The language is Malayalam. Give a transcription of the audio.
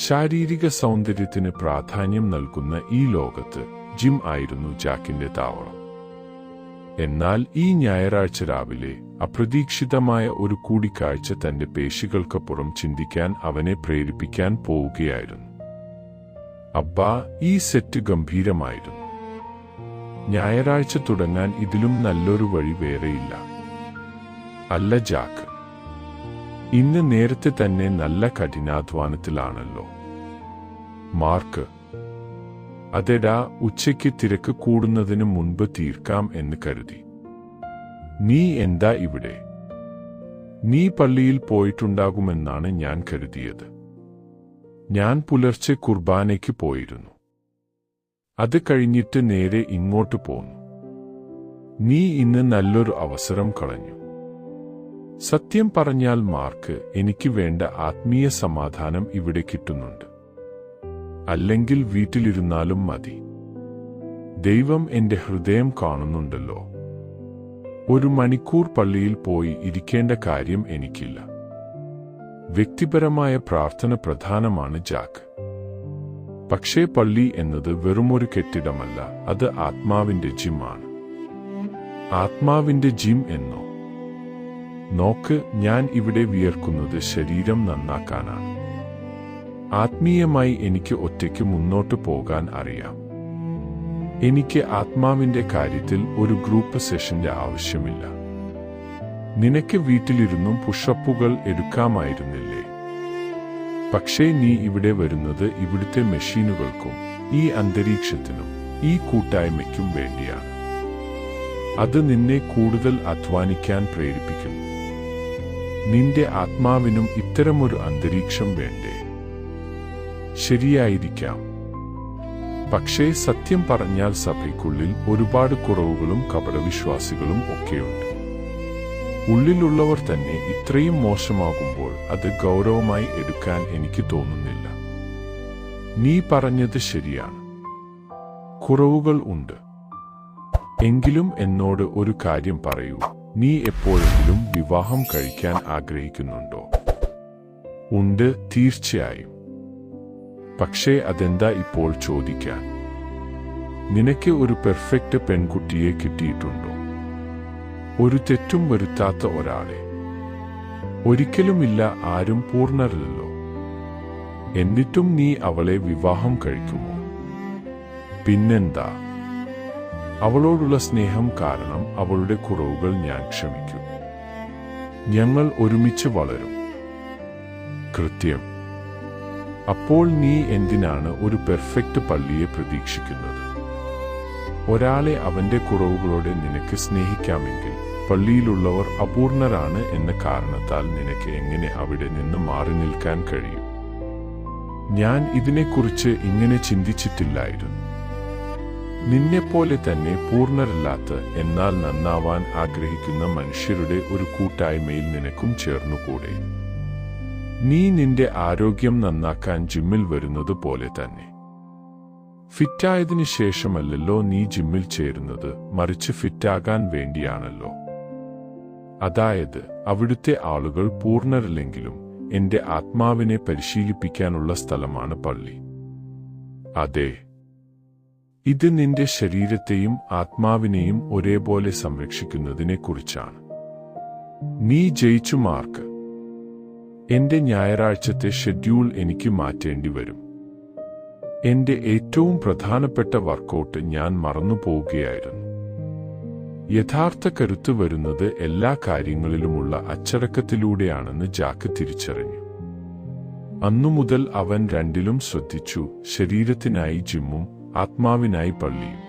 ശാരീരിക സൗന്ദര്യത്തിന് പ്രാധാന്യം നൽകുന്ന ഈ ലോകത്ത് ജിം ആയിരുന്നു ജാക്കിന്റെ താവളം. എന്നാൽ ഈ ഞായറാഴ്ച രാവിലെ അപ്രതീക്ഷിതമായ ഒരു കൂടിക്കാഴ്ച തന്റെ പേശികൾക്കപ്പുറം ചിന്തിക്കാൻ അവനെ പ്രേരിപ്പിക്കാൻ പോവുകയായിരുന്നു. അബ്ബാ, ഈ സെറ്റ് ഗംഭീരമായിരുന്നു. ഞായറാഴ്ച തുടങ്ങാൻ ഇതിലും നല്ലൊരു വഴി വേറെയില്ല. അല്ല ജാക്ക്, ഇന്ന് നേരത്തെ തന്നെ നല്ല കഠിനാധ്വാനത്തിലാണല്ലോ. മാർക്ക്: അതെടാ, ഉച്ചയ്ക്ക് തിരക്ക് കൂടുന്നതിന് മുൻപ് തീർക്കാം എന്ന് കരുതി. നീ എന്താ ഇവിടെ? നീ പള്ളിയിൽ പോയിട്ടുണ്ടാകുമെന്നാണ് ഞാൻ കരുതിയത്. ഞാൻ പുലർച്ചെ കുർബാനയ്ക്ക് പോയിരുന്നു. അത് കഴിഞ്ഞിട്ട് നേരെ ഇങ്ങോട്ട് പോന്നു. നീ ഇന്ന് നല്ലൊരു അവസരം കളഞ്ഞു. സത്യം പറഞ്ഞാൽ മാർക്ക്, എനിക്ക് വേണ്ട ആത്മീയ സമാധാനം ഇവിടെ കിട്ടുന്നുണ്ട്. അല്ലെങ്കിൽ വീട്ടിലിരുന്നാലും മതി. ദൈവം എന്റെ ഹൃദയം കാണുന്നുണ്ടല്ലോ. 1 മണിക്കൂർ പള്ളിയിൽ പോയി ഇരിക്കേണ്ട കാര്യം എനിക്കില്ല. വ്യക്തിപരമായ പ്രാർത്ഥന പ്രധാനമാണ് ജാക്ക്. പക്ഷേ പള്ളി എന്നത് വെറുമൊരു കെട്ടിടമല്ല, അത് ആത്മാവിന്റെ ജിം ആണ്. ആത്മാവിന്റെ ജിം എന്നോ? നോക്ക്, ഞാൻ ഇവിടെ വിയർക്കുന്നത് ശരീരം നന്നാക്കാനാണ്. ആത്മീയമായി എനിക്ക് ഒറ്റയ്ക്ക് മുന്നോട്ട് പോകാൻ അറിയാം. എനിക്ക് ആത്മാവിന്റെ കാര്യത്തിൽ ഒരു ഗ്രൂപ്പ് സെഷന്റെ ആവശ്യമില്ല. നിനക്ക് വീട്ടിലിരുന്നും പുഷപ്പുകൾ എടുക്കാമായിരുന്നില്ലേ? പക്ഷേ നീ ഇവിടെ വരുന്നത് ഇവിടുത്തെ മെഷീനുകൾക്കും ഈ അന്തരീക്ഷത്തിനും ഈ കൂട്ടായ്മയ്ക്കും വേണ്ടിയാണ്. അത് നിന്നെ കൂടുതൽ അധ്വാനിക്കാൻ പ്രേരിപ്പിക്കുന്നു. നിന്റെ ആത്മാവിനും ഇത്തരമൊരു അന്തരീക്ഷം വേണ്ടേ? ശരിയായിരിക്കാം. പക്ഷേ സത്യം പറഞ്ഞാൽ സഭയ്ക്കുള്ളിൽ ഒരുപാട് കുറവുകളും കപടവിശ്വാസികളും ഒക്കെയുണ്ട്. ഉള്ളിലുള്ളവർ തന്നെ ഇത്രയും മോശമാകുമ്പോൾ അത് ഗൗരവമായി എടുക്കാൻ എനിക്ക് തോന്നുന്നില്ല. നീ പറഞ്ഞത് ശരിയാണ്. കുറവുകൾ ഉണ്ട്. എങ്കിലും എന്നോട് ഒരു കാര്യം പറയൂ. നീ എപ്പോഴെങ്കിലും വിവാഹം കഴിക്കാൻ ആഗ്രഹിക്കുന്നുണ്ടോ? ഉണ്ട്, തീർച്ചയായും. പക്ഷേ അതെന്താ ഇപ്പോൾ ചോദിക്കാൻ? നിനക്ക് ഒരു പെർഫെക്റ്റ് പെൺകുട്ടിയെ കിട്ടിയിട്ടുണ്ടോ? ഒരു തെറ്റും വരുത്താത്ത ഒരാളെ? ഒരിക്കലുമില്ല. ആരും പൂർണ്ണരല്ലോ. എന്നിട്ടും നീ അവളെ വിവാഹം കഴിക്കുമോ? പിന്നെന്താ? അവളോടുള്ള സ്നേഹം കാരണം അവളുടെ കുറവുകൾ ഞാൻ ക്ഷമിക്കും. ഞങ്ങൾ ഒരുമിച്ച് വളരും. കൃത്യം. അപ്പോൾ നീ എന്തിനാണ് ഒരു പെർഫെക്റ്റ് പള്ളിയെ പ്രതീക്ഷിക്കുന്നത്? ഒരാളെ അവന്റെ കുറവുകളോടെ നിനക്ക് സ്നേഹിക്കാമെങ്കിൽ പള്ളിയിലുള്ളവർ അപൂർണരാണ് എന്ന കാരണത്താൽ നിനക്ക് എങ്ങനെ അവിടെ നിന്ന് മാറി നിൽക്കാൻ കഴിയും? ഞാൻ ഇതിനെക്കുറിച്ച് ഇങ്ങനെ ചിന്തിച്ചിട്ടില്ലായിരുന്നു. നിന്നെപ്പോലെ തന്നെ പൂർണ്ണരല്ലാത്ത എന്നാൽ നന്നാവാൻ ആഗ്രഹിക്കുന്ന മനുഷ്യരുടെ ഒരു കൂട്ടായ്മയിൽ നിനക്കും ചേർന്നുകൂടെ? നീ നിന്റെ ആരോഗ്യം നന്നാക്കാൻ ജിമ്മിൽ വരുന്നത് പോലെ തന്നെ. ഫിറ്റായതിനു ശേഷമല്ലല്ലോ നീ ജിമ്മിൽ ചേരുന്നത്, മറിച്ച് ഫിറ്റാകാൻ വേണ്ടിയാണല്ലോ. അതായത് അവിടുത്തെ ആളുകൾ പൂർണ്ണരല്ലെങ്കിലും എന്റെ ആത്മാവിനെ പരിശീലിപ്പിക്കാനുള്ള സ്ഥലമാണ് പള്ളി. അതെ, ഇത് നിന്റെ ശരീരത്തെയും ആത്മാവിനെയും ഒരേപോലെ സംരക്ഷിക്കുന്നതിനെക്കുറിച്ചാണ്. നീ ജയിച്ചു മാർക്ക്. എന്റെ ഞായറാഴ്ചത്തെ ഷെഡ്യൂൾ എനിക്ക് മാറ്റേണ്ടി വരും. എന്റെ ഏറ്റവും പ്രധാനപ്പെട്ട വർക്കൗട്ട് ഞാൻ മറന്നുപോവുകയായിരുന്നു. യഥാർത്ഥ കരുത്ത് വരുന്നത് എല്ലാ കാര്യങ്ങളിലുമുള്ള അച്ചടക്കത്തിലൂടെയാണെന്ന് ജാക്ക് തിരിച്ചറിഞ്ഞു. അന്നുമുതൽ അവൻ രണ്ടിലും ശ്രദ്ധിച്ചു, ശരീരത്തിനായി ജിമ്മും ആത്മാവിനായി പള്ളിയും.